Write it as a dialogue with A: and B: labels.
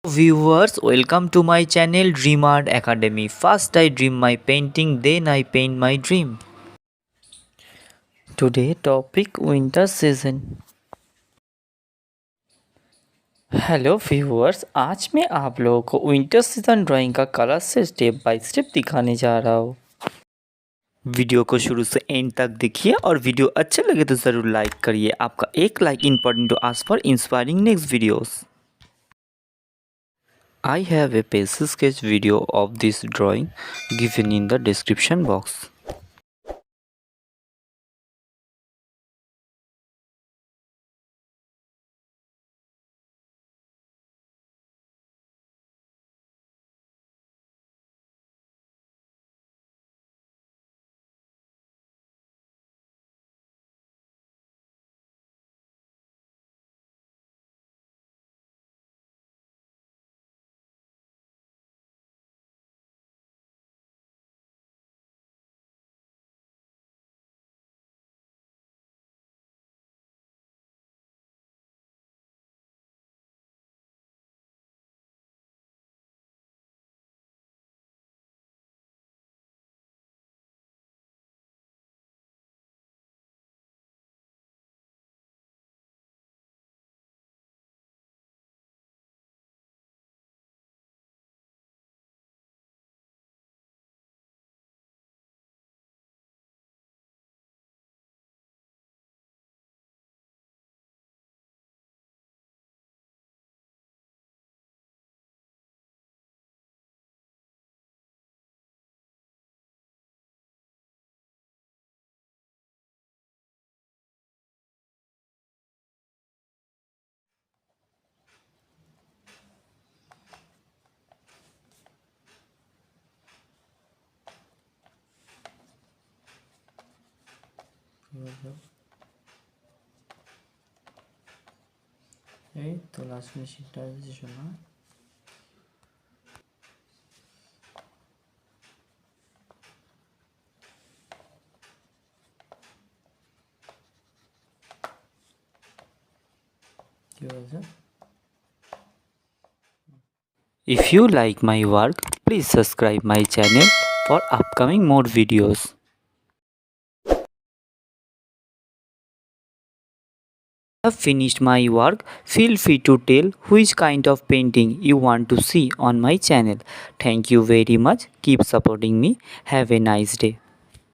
A: Viewers, welcome to my channel Dream Art Academy. First I dream my painting, then I paint my dream. Today topic winter season. Hello viewers, आज मैं आप लोगों को winter season drawing का colour से step by step दिखाने जा रहा हूँ। वीडियो को शुरू से एंड तक देखिए और वीडियो अच्छे लगे तो ज़रूर लाइक करिए। आपका एक like important to ask for inspiring next videos. I have a pencil sketch video of this drawing given in the description box. এই তো লাস্ট ফিনিশিংটা এসেছে না। কি হয়েছে? If you like my work, please subscribe my channel for upcoming more videos. Have finished my work. Feel free to tell which kind of painting you want to see on my channel. Thank you very much. Keep supporting me. Have a nice day.